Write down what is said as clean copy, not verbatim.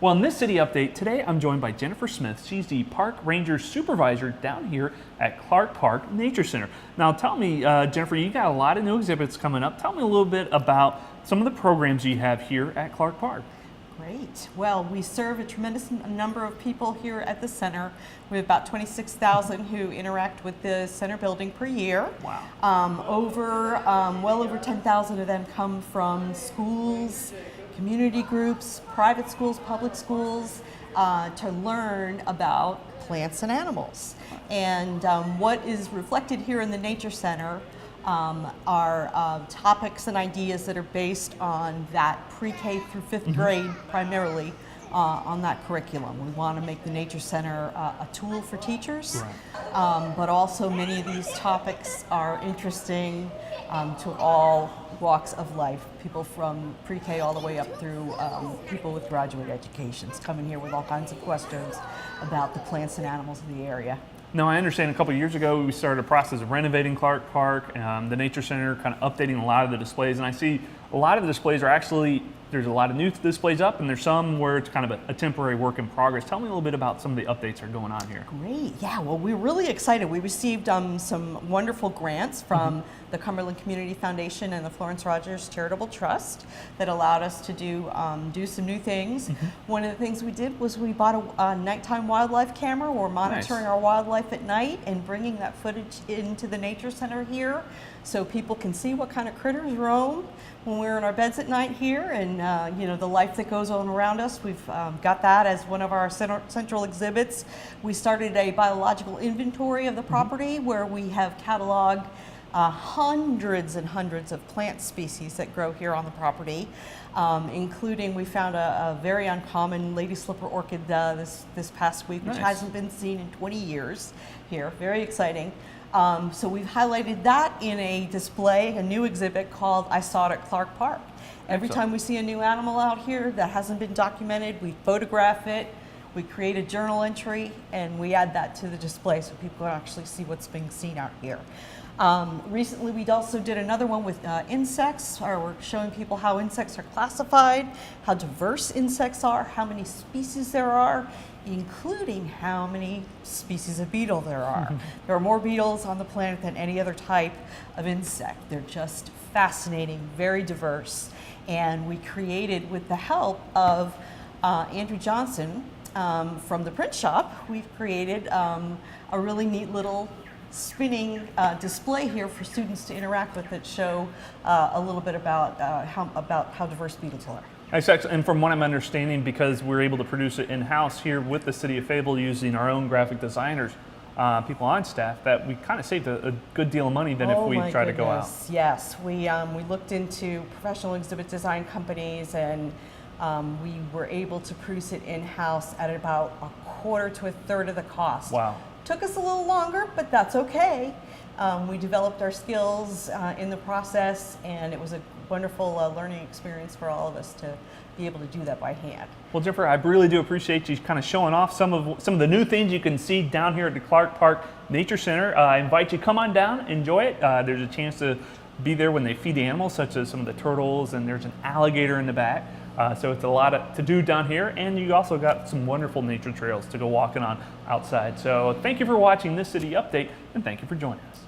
Well, in this city update, today I'm joined by Jennifer Smith. She's the Park Ranger Supervisor down here at Clark Park Nature Center. Now tell me, Jennifer, you got a lot of new exhibits coming up. Tell me a little bit about some of the programs you have here at Clark Park. Great. Well, we serve a tremendous number of people here at the center. We have about 26,000 who interact with the center building per year. Wow. Well over 10,000 of them come from schools, community groups, private schools, public schools, to learn about plants and animals. And what is reflected here in the Nature Center are topics and ideas that are based on that pre-K through fifth grade, primarily on that curriculum. We want to make the Nature Center a tool for teachers, but also many of these topics are interesting to all walks of life, people from pre-K all the way up through people with graduate educations coming here with all kinds of questions about the plants and animals of the area. Now, I understand a couple of years ago we started a process of renovating Clark Park, the Nature Center, kind of updating a lot of the displays, and I see a lot of the displays are actually, there's a lot of new displays up, and there's some where it's kind of a temporary work in progress. Tell me a little bit about some of the updates that are going on here. Great, yeah, well, we're really excited. We received some wonderful grants from the Cumberland Community Foundation and the Florence Rogers Charitable Trust that allowed us to do some new things. One of the things we did was we bought a nighttime wildlife camera. We're monitoring our wildlife at night and bringing that footage into the Nature Center here so people can see what kind of critters roam when we're in our beds at night here, and you know, the life that goes on around us. We've got that as one of our central exhibits. We started a biological inventory of the property where we have cataloged hundreds and hundreds of plant species that grow here on the property, including we found a very uncommon lady slipper orchid this past week, which hasn't been seen in 20 years here. Very exciting. So we've highlighted that in a display, a new exhibit called I Saw It at Clark Park. Every time we see a new animal out here that hasn't been documented, we photograph it, we create a journal entry, and we add that to the display so people can actually see what's being seen out here. Recently we also did another one with insects, or we're showing people how insects are classified, how diverse insects are, how many species there are, including how many species of beetle there are. There are more beetles on the planet than any other type of insect. They're just fascinating, very diverse, and we created, with the help of Andrew Johnson from the print shop, we've created a really neat little spinning display here for students to interact with that show a little bit about how diverse beetles are. And from what I'm understanding, because we're able to produce it in-house here with the city of Fayetteville using our own graphic designers, people on staff, that we kind of saved a good deal of money than if we try to go out. Yes, we looked into professional exhibit design companies, and we were able to produce it in-house at about a quarter to a third of the cost. Wow. Took us a little longer, but that's okay. We developed our skills in the process, and it was a wonderful learning experience for all of us to be able to do that by hand. Well, Jennifer, I really do appreciate you kind of showing off some of the new things you can see down here at the Clark Park Nature Center. I invite you to come on down, enjoy it. There's a chance to be there when they feed the animals, such as some of the turtles, and there's an alligator in the back. So it's a lot to do down here, and you also got some wonderful nature trails to go walking on outside. So thank you for watching this city update, and thank you for joining us.